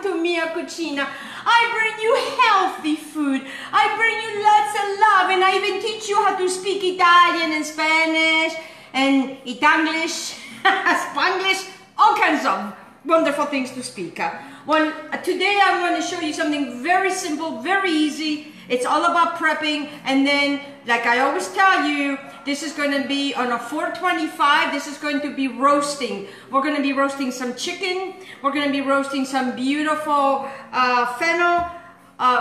to Mia Cucina. I bring you healthy food. I bring you lots of love, and I even teach you how to speak Italian and Spanish and Itanglish, Spanglish, all kinds of wonderful things to speak. Well, today I'm going to show you something very simple, very easy. It's all about prepping, and then, like I always tell you, this is going to be on a 425. This is going to be roasting. We're going to be roasting some chicken. We're going to be roasting some beautiful fennel,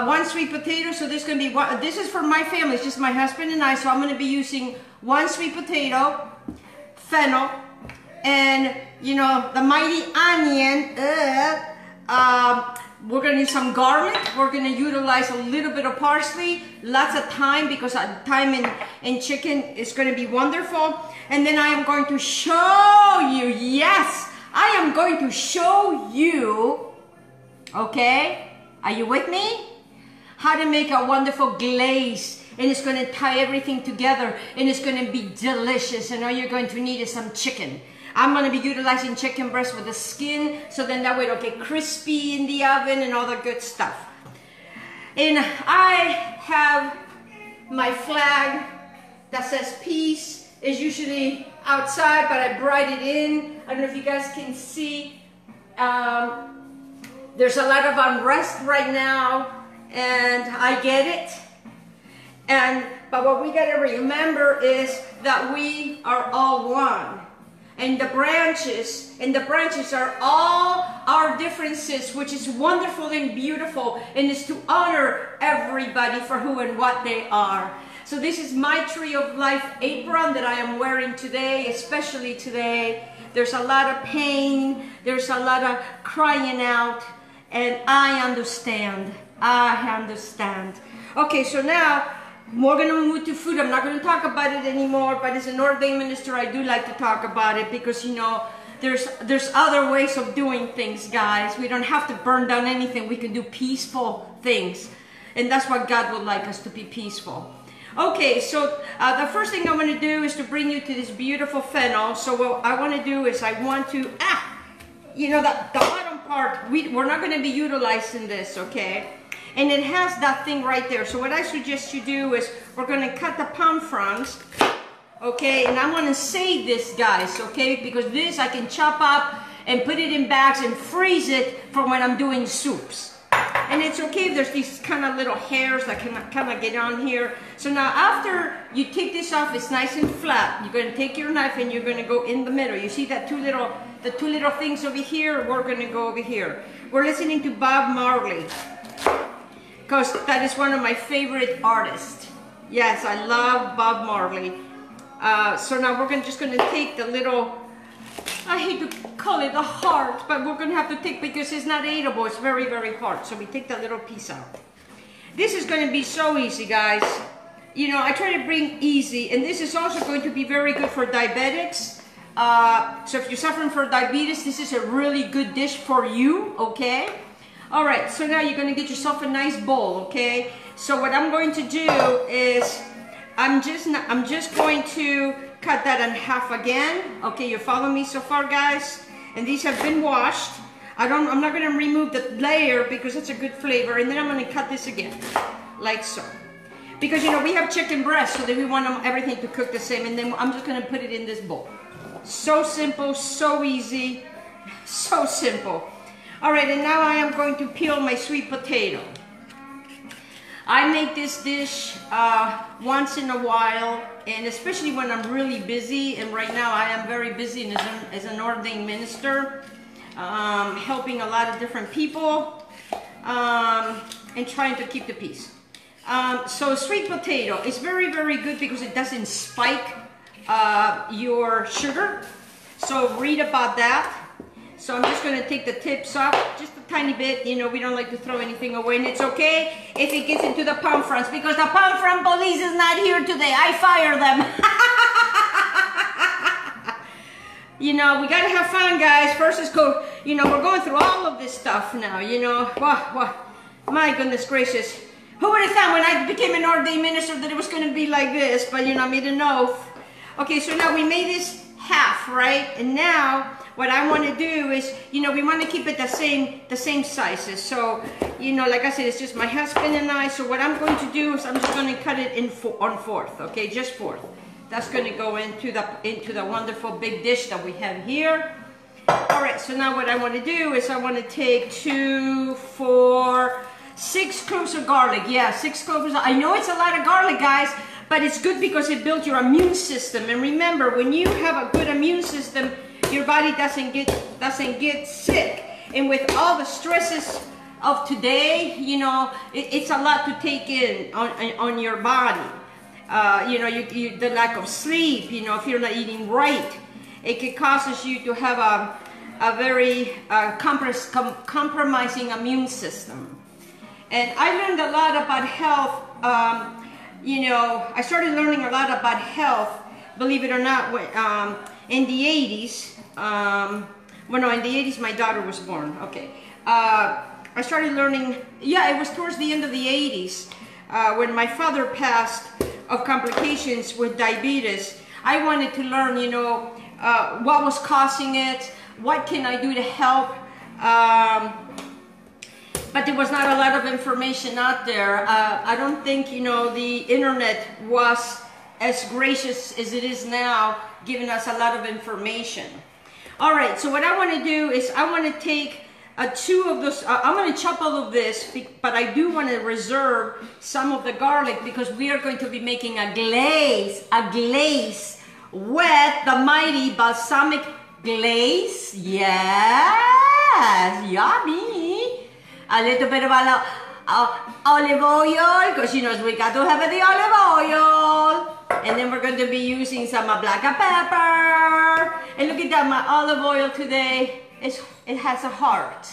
one sweet potato. So this is going to be one. This is for my family. It's just my husband and I. So I'm going to be using one sweet potato, fennel, and you know the mighty onion. We're going to need some garlic. We're going to utilize a little bit of parsley, lots of thyme, because thyme in chicken is going to be wonderful. And then I am going to show you, yes, I am going to show you, okay, are you with me? How to make a wonderful glaze. And it's going to tie everything together, and it's going to be delicious. And all you're going to need is some chicken. I'm going to be utilizing chicken breast with the skin, so then that way it'll get crispy in the oven and all the good stuff. And I have my flag that says peace. It's usually outside, but I brought it in. I don't know if you guys can see. There's a lot of unrest right now, and I get it. But what we got to remember is that we are all one. And the branches are all our differences, which is wonderful and beautiful, and is to honor everybody for who and what they are. So this is my Tree of Life apron that I am wearing today, especially today. There's a lot of pain, there's a lot of crying out, and I understand. Okay, so now we're going to move to food. I'm not going to talk about it anymore, but as an ordained minister, I do like to talk about it because, you know, there's other ways of doing things, guys. We don't have to burn down anything. We can do peaceful things, and that's what God would like us to be, peaceful. Okay, so the first thing I want to do is to bring you to this beautiful fennel. So what I want to do is I want to, you know, the bottom part, we're not going to be utilizing this, okay? And it has that thing right there. So what I suggest you do is we're going to cut the palm fronds, okay? And I'm going to save this, guys, okay? Because this I can chop up and put it in bags and freeze it for when I'm doing soups. And it's okay if there's these kind of little hairs that can kind of get on here. So now after you take this off, it's nice and flat. You're going to take your knife and you're going to go in the middle. You see that the two little things over here? We're going to go over here. We're listening to Bob Marley, because that is one of my favorite artists. Yes, I love Bob Marley. So now we're just going to take the little, I hate to call it a heart, but we're going to have to take, because it's not eatable, it's very, very hard. So we take that little piece out. This is going to be so easy, guys. You know, I try to bring easy, and this is also going to be very good for diabetics. So if you're suffering from diabetes, this is a really good dish for you, okay? All right, so now you're going to get yourself a nice bowl, okay? So what I'm going to do is I'm just going to cut that in half again. Okay, you follow me so far, guys? And these have been washed. I'm not going to remove the layer because it's a good flavor, and then I'm going to cut this again, like so. Because, you know, we have chicken breast, so that we want everything to cook the same, and then I'm just going to put it in this bowl. So simple, so easy, so simple. All right, and now I am going to peel my sweet potato. I make this dish once in a while, and especially when I'm really busy, and right now I am very busy as an ordained minister, helping a lot of different people, and trying to keep the peace. So sweet potato is very, very good because it doesn't spike your sugar. So read about that. So I'm just going to take the tips off just a tiny bit. You know, we don't like to throw anything away, and it's okay if it gets into the palm fronds, because the palm front police is not here today. I fire them. You know, we got to have fun, guys. First is go, you know, we're going through all of this stuff now, you know. My goodness gracious. Who would have thought when I became an ordained minister that it was going to be like this? But, you know, I made an oath. Okay, so now we made this half, right? And now what I want to do is, you know, we want to keep it the same sizes. So, you know, like I said, it's just my husband and I. So what I'm going to do is I'm just going to cut it on fourth, okay, just fourth. That's going to go into the wonderful big dish that we have here. All right, so now what I want to do is I want to take 2, 4, 6 cloves of garlic. Yeah, 6 cloves. I know it's a lot of garlic, guys, but it's good because it builds your immune system. And remember, when you have a good immune system, your body doesn't get sick. And with all the stresses of today, you know, it's a lot to take in on your body. You know, the lack of sleep, you know, if you're not eating right, it can causes you to have a very compromising immune system. And I learned a lot about health. You know, I started learning a lot about health, believe it or not, in the 80s. Well, no, in the 80s my daughter was born. Okay. I started learning, yeah, it was towards the end of the 80s when my father passed of complications with diabetes. I wanted to learn, you know, what was causing it, what can I do to help, but there was not a lot of information out there. I don't think, you know, the internet was as gracious as it is now, giving us a lot of information. All right, so what I want to do is I want to take 2 of those. I'm going to chop all of this, but I do want to reserve some of the garlic because we are going to be making a glaze with the mighty balsamic glaze. Yes, yummy. A little bit of olive oil, because you know we got to have the olive oil. And then we're going to be using some black pepper. And look at that, my olive oil today, it has a heart.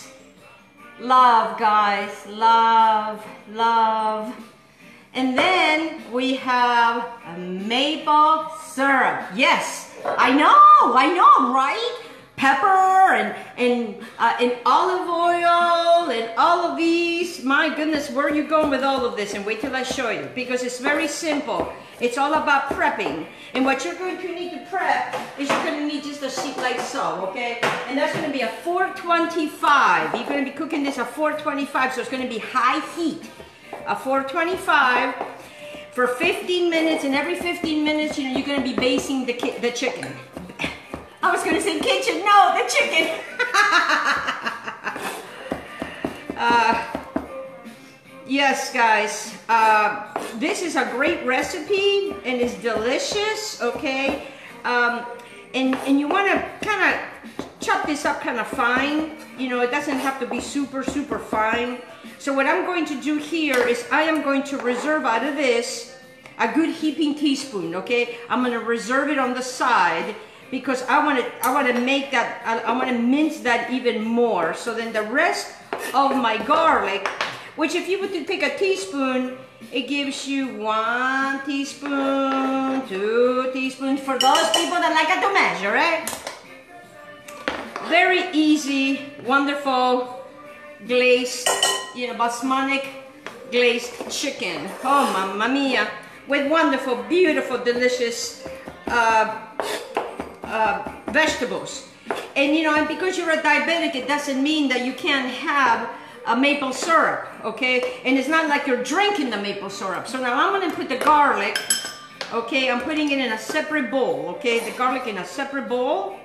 Love, guys, love, love. And then we have a maple syrup. Yes, I know, right? Pepper and olive oil and all of these. My goodness, where are you going with all of this? And wait till I show you, because it's very simple. It's all about prepping. And what you're going to need to prep is you're going to need just a sheet like so, okay? And that's going to be a 425. You're going to be cooking this at 425, so it's going to be high heat. A 425 for 15 minutes, and every 15 minutes, you know, you're going to be basting the chicken. I was going to say kitchen, no, the chicken. Yes, guys, this is a great recipe and it's delicious, okay? And you want to kind of chop this up kind of fine. You know, it doesn't have to be super, super fine. So what I'm going to do here is I am going to reserve out of this a good heaping teaspoon, okay? I'm going to reserve it on the side, because I want to make that, I want to mince that even more. So then the rest of my garlic, which if you were to take a teaspoon, it gives you 1 teaspoon, 2 teaspoons, for those people that like it to measure, right? Very easy, wonderful glazed, you know, basmati glazed chicken. Oh, mamma mia. With wonderful, beautiful, delicious vegetables. And you know, and because you're a diabetic, it doesn't mean that you can't have a maple syrup, okay? And it's not like you're drinking the maple syrup. So now I'm going to put the garlic, okay? I'm putting it in a separate bowl, okay? The garlic in a separate bowl,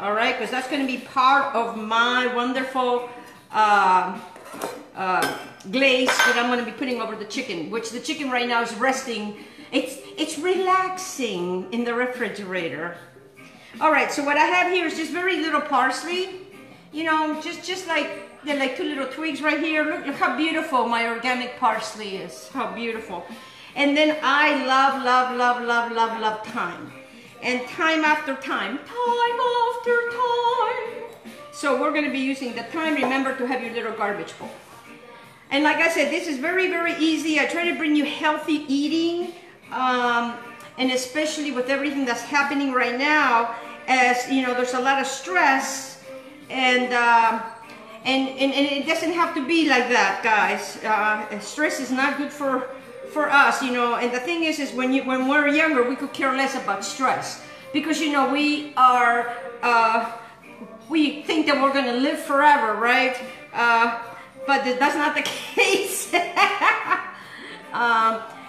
all right? Because that's going to be part of my wonderful glaze that I'm going to be putting over the chicken, which the chicken right now is resting. It's relaxing in the refrigerator. All right, so what I have here is just very little parsley, you know, just like, they're like 2 little twigs right here. Look how beautiful my organic parsley is, how beautiful. And then I love, love, love, love, love, love thyme. And time after time, time after time. So we're gonna be using the thyme. Remember to have your little garbage bowl. And like I said, this is very, very easy. I try to bring you healthy eating. And especially with everything that's happening right now, as you know, there's a lot of stress, and it doesn't have to be like that, guys. Stress is not good for us, you know. And the thing is when we're younger, we could care less about stress, because you know we are we think that we're gonna live forever, right? But that's not the case.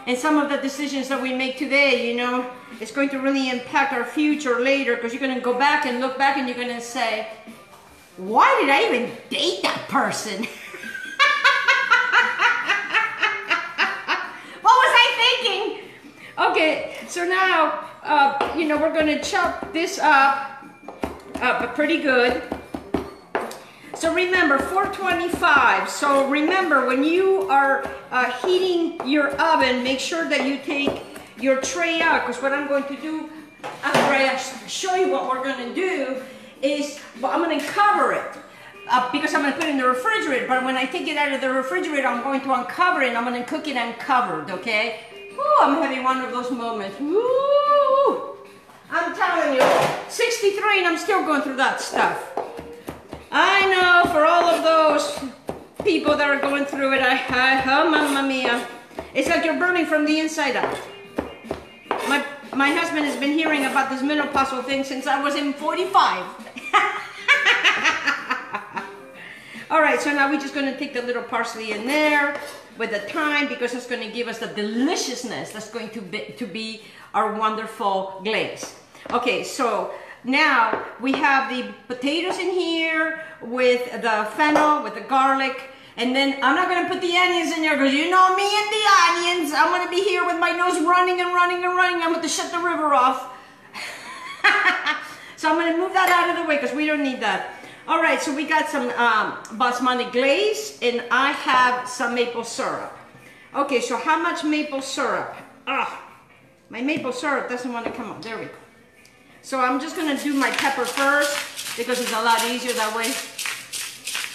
And some of the decisions that we make today, you know, it's going to really impact our future later, because you're gonna go back and look back and you're gonna say, why did I even date that person? What was I thinking? Okay, so now, you know, we're gonna chop this up pretty good. So remember, 425. So remember, when you are heating your oven, make sure that you take your tray out, because what I'm going to do after I show you what we're going to do is, well, I'm going to cover it because I'm going to put it in the refrigerator. But when I take it out of the refrigerator, I'm going to uncover it and I'm going to cook it uncovered, okay? Ooh, I'm having one of those moments. Ooh, I'm telling you, 63 and I'm still going through that stuff. I know, for all of those people that are going through it, oh, mamma mia. It's like you're burning from the inside out. My husband has been hearing about this menopausal thing since I was in 45. All right, so now we're just going to take the little parsley in there with the thyme, because it's going to give us the deliciousness that's going to be our wonderful glaze. Okay, so now we have the potatoes in here with the fennel, with the garlic, and then I'm not going to put the onions in there, because you know me and the onions. I'm going to be here with my nose running and running and running. I'm going to shut the river off. So I'm going to move that out of the way, because we don't need that. All right, so we got some basmati glaze, and I have some maple syrup. Okay, so how much maple syrup? My maple syrup doesn't want to come up. There we go. So I'm just going to do my pepper first, because it's a lot easier that way.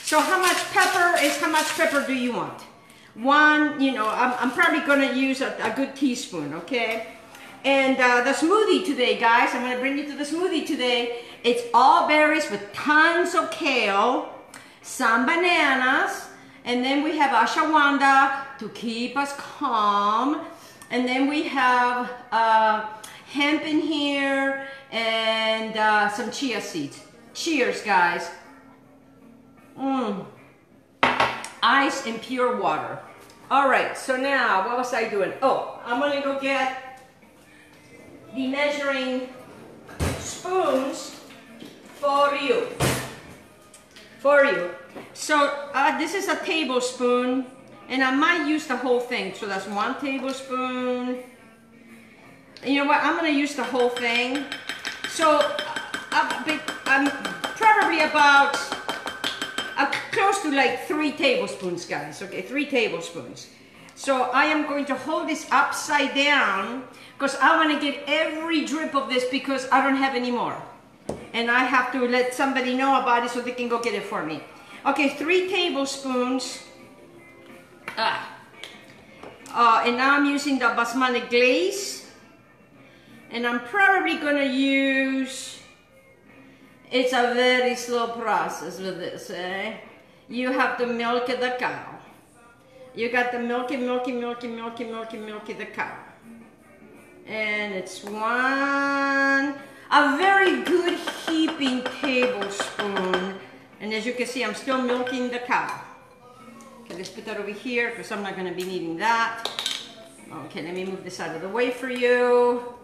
So how much pepper do you want? One, you know, I'm probably going to use a good teaspoon, okay? And the smoothie today, guys, I'm going to bring you to the smoothie today. It's all berries with tons of kale, some bananas, and then we have ashwagandha to keep us calm. And then we have hemp in here, and some chia seeds. Cheers, guys. Ice and pure water. All right, so now, what was I doing? Oh, I'm gonna go get the measuring spoons for you. So this is a tablespoon, and I might use the whole thing. So that's 1 tablespoon. You know what? I'm going to use the whole thing. So I'm probably about close to like 3 tablespoons, guys. Okay, 3 tablespoons. So I am going to hold this upside down, because I want to get every drip of this, because I don't have any more. And I have to let somebody know about it so they can go get it for me. Okay, 3 tablespoons. And now I'm using the basmati glaze. And I'm probably gonna use, it's a very slow process with this, eh? You have to milk the cow. You got the milky the cow. And it's a very good heaping tablespoon. And as you can see, I'm still milking the cow. Okay, let's put that over here, because I'm not gonna be needing that. Okay, let me move this out of the way for you.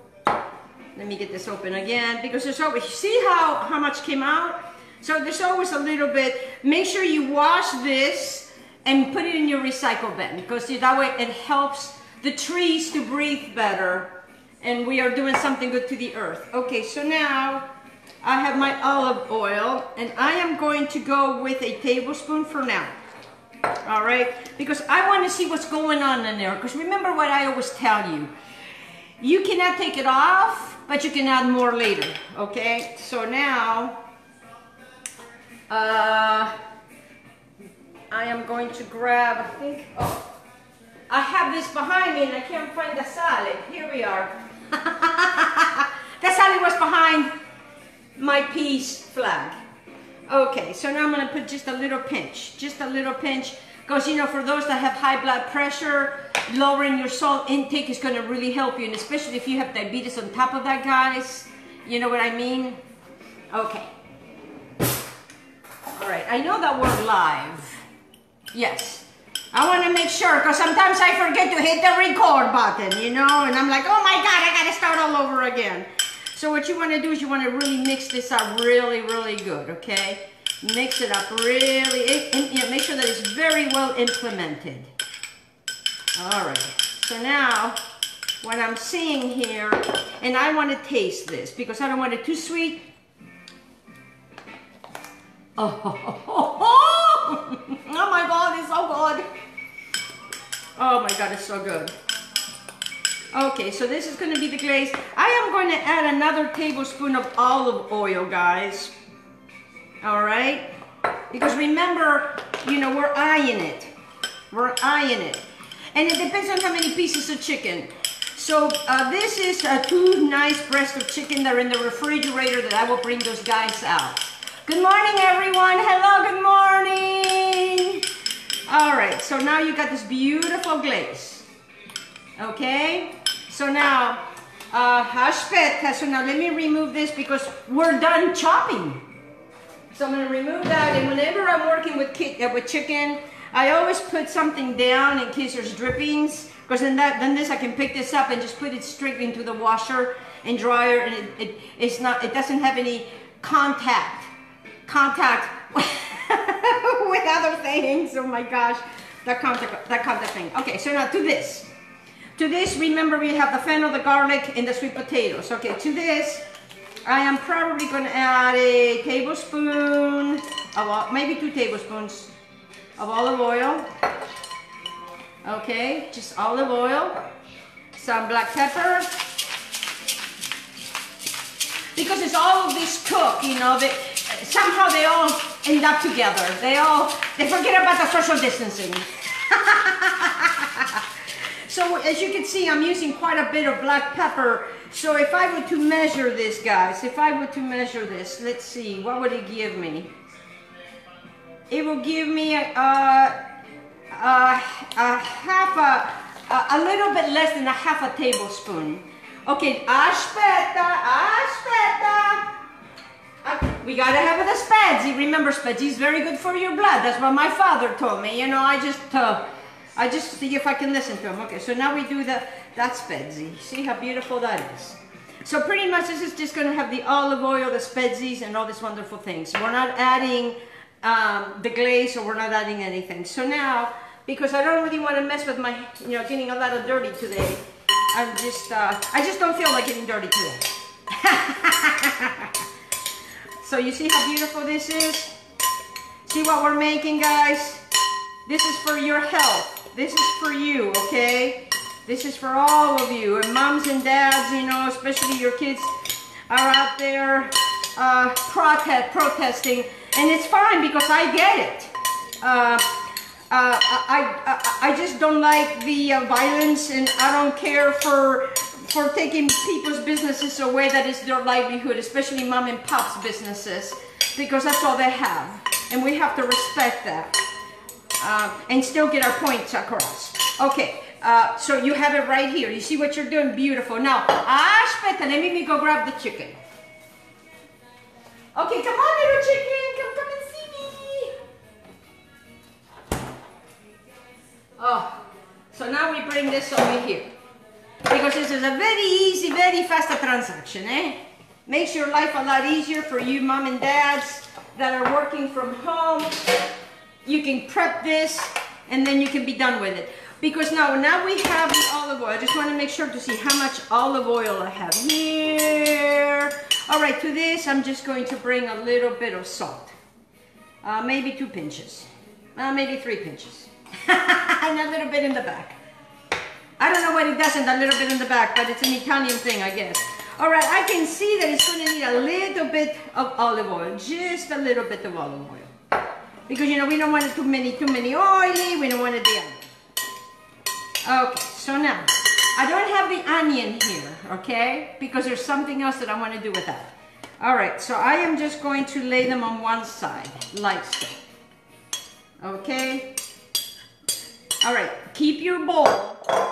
Let me get this open again, because there's always, see how much came out? So there's always a little bit. Make sure you wash this and put it in your recycle bin, because that way it helps the trees to breathe better, and we are doing something good to the earth. Okay, so now I have my olive oil, and I am going to go with a tablespoon for now. All right, because I want to see what's going on in there, because remember what I always tell you. You cannot take it off, but you can add more later, okay? So now, I am going to grab, I think, I have this behind me and I can't find the salad. Here we are. The salad was behind my peace flag. Okay, so now I'm gonna put just a little pinch, because you know, for those that have high blood pressure, lowering your salt intake is going to really help you, and especially if you have diabetes on top of that, guys. You know what I mean? Okay. All right, I know that we're live. Yes. I want to make sure, because sometimes I forget to hit the record button, you know, and I'm like, oh my God, I got to start all over again. So what you want to do is you want to really mix this up really, really good, okay? Mix it up really, you know, make sure that it's very well implemented. All right, so now what I'm seeing here, and I want to taste this because I don't want it too sweet. Oh my God, it's so good. Oh my God, it's so good. Okay, so this is going to be the glaze. I am going to add another tablespoon of olive oil, guys. All right? Because remember, you know, we're eyeing it. We're eyeing it. And it depends on how many pieces of chicken. So this is 2 nice breasts of chicken that are in the refrigerator that I will bring those guys out. Good morning, everyone. Hello, good morning. All right, so now you got this beautiful glaze. Okay, so now, so now let me remove this because we're done chopping. So I'm gonna remove that, and whenever I'm working with chicken, I always put something down in case there's drippings, because then this I can pick this up and just put it straight into the washer and dryer, and it doesn't have any contact with other things. Oh my gosh, that contact thing. Okay, so now to this, remember we have the fennel, the garlic, and the sweet potatoes. Okay, to this, I am probably going to add a tablespoon of, maybe 2 tablespoons of olive oil. Okay, just olive oil, some black pepper, because it's all of this cook, you know, somehow they all end up together. They forget about the social distancing. So as you can see, I'm using quite a bit of black pepper. So if I were to measure this, guys, let's see, what would it give me? It will give me a little bit less than a half a tablespoon. Okay, aspetta. We gotta have the spaghetti. Remember, spaghetti is very good for your blood. That's what my father told me. You know, I just see if I can listen to him. Okay, so now we do that spaghetti. See how beautiful that is. So pretty much this is just gonna have the olive oil, the spaghettis, and all these wonderful things. We're not adding the glaze, or we're not adding anything. So now, because I don't really want to mess with my, you know, getting a lot of dirty today, I just don't feel like getting dirty today. So you see how beautiful this is? See what we're making, guys? This is for your health. This is for you, okay? This is for all of you, and moms and dads, you know, especially your kids are out there protesting, and it's fine because I get it. I just don't like the violence, and I don't care for taking people's businesses away that is their livelihood, especially mom and pop's businesses, because that's all they have, and we have to respect that and still get our points across. Okay, so you have it right here. You see what you're doing? Beautiful. Now, aspetta, let me go grab the chicken. Okay, come on, little chicken, come and see me. Oh, so now we bring this over here. Because this is a very easy, very fast transaction, eh? Makes your life a lot easier for you mom and dads that are working from home. You can prep this, and then you can be done with it. Because now we have the olive oil. I just want to make sure to see how much olive oil I have here. All right, to this, I'm just going to bring a little bit of salt. Maybe 2 pinches. Maybe 3 pinches. And a little bit in the back. I don't know what it does in a little bit in the back, but it's an Italian thing, I guess. All right, I can see that it's going to need a little bit of olive oil. Just a little bit of olive oil. Because, you know, we don't want it too many oily. We don't want it the onion. Okay, so now, I don't have the onion here, okay? Because there's something else that I want to do with that. All right, so I am just going to lay them on one side, like so. Okay? All right, keep your bowl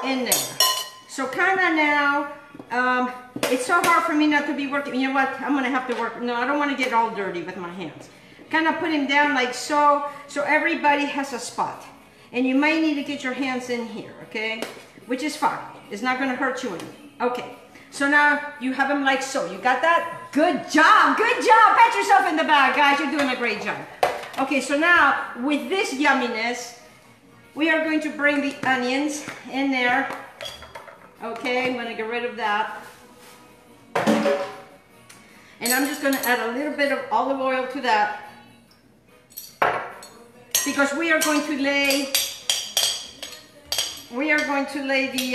in there. So kind of now, it's so hard for me not to be working. You know what? I'm going to have to work. No, I don't want to get all dirty with my hands. kind of put them down like so, so everybody has a spot. And you might need to get your hands in here, okay? Which is fine. It's not gonna hurt you any. Okay, so now you have them like so. You got that? Good job, good job. Pat yourself in the back, guys. You're doing a great job. Okay, so now with this yumminess, we are going to bring the onions in there. Okay, I'm gonna get rid of that. And I'm just gonna add a little bit of olive oil to that, because we are going to lay the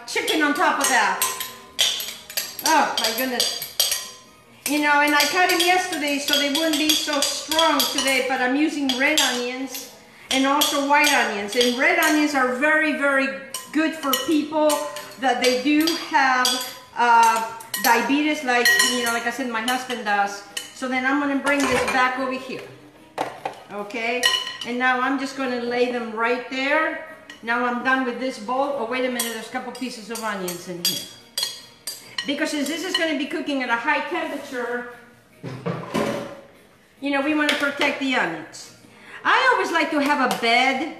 chicken on top of that. Oh my goodness. You know, and I cut them yesterday so they wouldn't be so strong today, but I'm using red onions and also white onions. And red onions are very, very good for people that they do have diabetes, like, you know, like I said, my husband does. So then I'm gonna bring this back over here. Okay, and now I'm just gonna lay them right there. Now I'm done with this bowl. Oh, wait a minute, there's a couple pieces of onions in here. Because since this is going to be cooking at a high temperature, you know, we want to protect the onions. I always like to have a bed,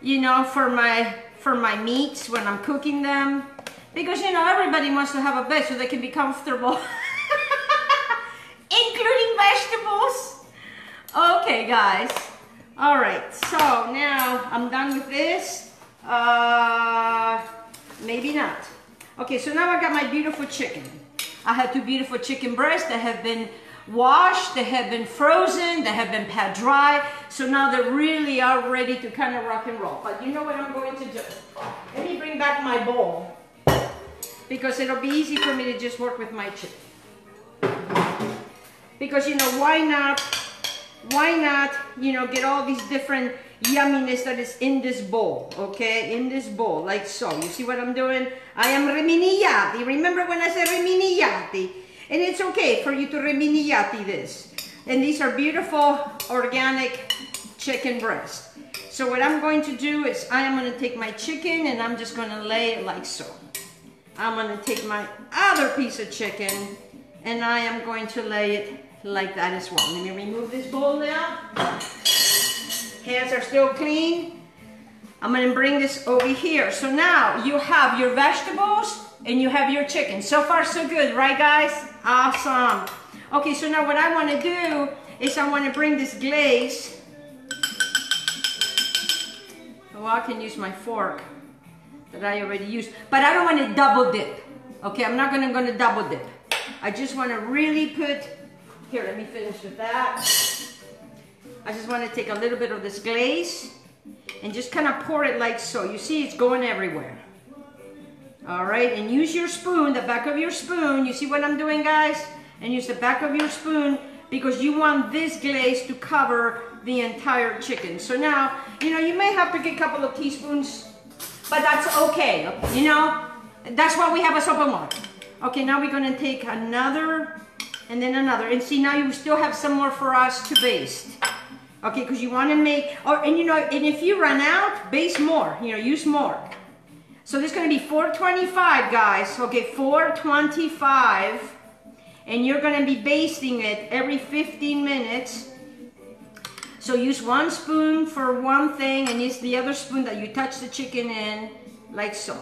you know, for my meats when I'm cooking them. Because, you know, everybody wants to have a bed so they can be comfortable. Including vegetables. Okay, guys. All right, so now I'm done with this. Maybe not. Okay, so now I got my beautiful chicken. I have two beautiful chicken breasts that have been washed, they have been frozen, they have been pat dry. So now they really are ready to kind of rock and roll. But you know what I'm going to do? Let me bring back my bowl, because it'll be easy for me to just work with my chicken. Because, you know, why not, you know, get all these different yumminess that is in this bowl, okay? In this bowl, like so. You see what I'm doing? I am reminigliati. Remember when I said reminigliati? And it's okay for you to reminigliati this. And these are beautiful organic chicken breasts. So what I'm going to do is I am going to take my chicken and I'm just going to lay it like so. I'm going to take my other piece of chicken and I am going to lay it like that as well. Let me remove this bowl now. Hands are still clean. I'm going to bring this over here. So now you have your vegetables and you have your chicken. So far so good, right guys? Awesome. Okay, so now what I want to do is I want to bring this glaze. Well, I can use my fork that I already used, but I don't want to double dip. Okay, I'm not going to double dip. I just want to really put, here, let me finish with that. I just want to take a little bit of this glaze and just kind of pour it like so. You see, it's going everywhere. All right, and use your spoon, the back of your spoon. You see what I'm doing, guys? And use the back of your spoon because you want this glaze to cover the entire chicken. So now, you know, you may have to get a couple of teaspoons, but that's okay. You know, that's why we have a soap and water. Okay, now we're going to take another and then another. And see, now you still have some more for us to baste. Okay, because you want to make, and you know, and if you run out, baste more, you know, use more. So this is going to be 425, guys. Okay, 425. And you're going to be basting it every 15 minutes. So use one spoon for one thing and use the other spoon that you touch the chicken in, like so.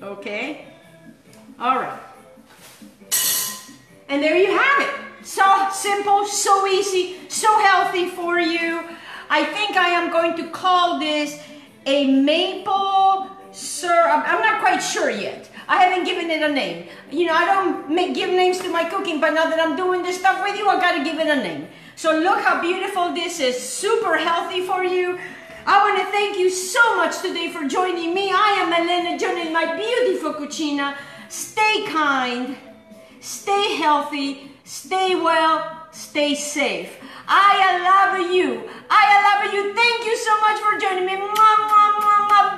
Okay? All right. And there you have it. So simple, so easy, so healthy for you. I think I am going to call this a maple syrup. I'm not quite sure yet. I haven't given it a name. You know, I don't give names to my cooking, but now that I'm doing this stuff with you, I gotta give it a name. So look how beautiful this is. Super healthy for you. I want to thank you so much today for joining me. I am Elena John in my beautiful cucina. Stay kind, stay healthy, stay well, stay safe. I love you. I love you. Thank you so much for joining me.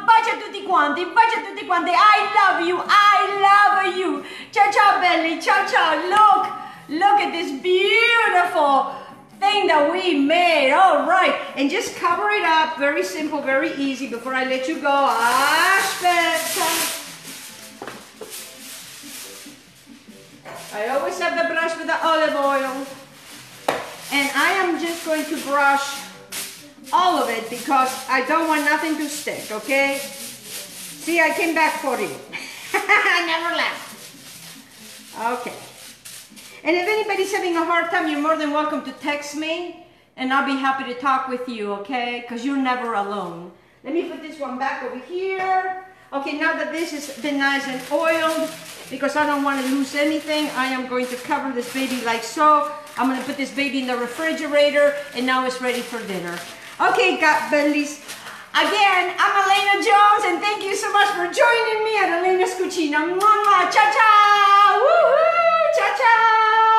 Baci a tutti quanti. Baci a tutti quanti. I love you. I love you. Ciao, ciao, belly. Ciao, ciao. Look at this beautiful thing that we made. All right. And just cover it up. Very simple, very easy. Before I let you go. Aspetta. I always have the brush with the olive oil. And I am just going to brush all of it because I don't want nothing to stick, okay? See, I came back for you. I never left. Okay. And if anybody's having a hard time, you're more than welcome to text me, and I'll be happy to talk with you, okay? Because you're never alone. Let me put this one back over here. Okay, now that this has been nice and oiled, because I don't want to lose anything, I am going to cover this baby like so. I'm going to put this baby in the refrigerator, and now it's ready for dinner. Okay, God buddies. Again, I'm Elena Jones, and thank you so much for joining me at Elena's Cucina. Mwah, mwah, cha-cha! Woohoo! Cha-cha!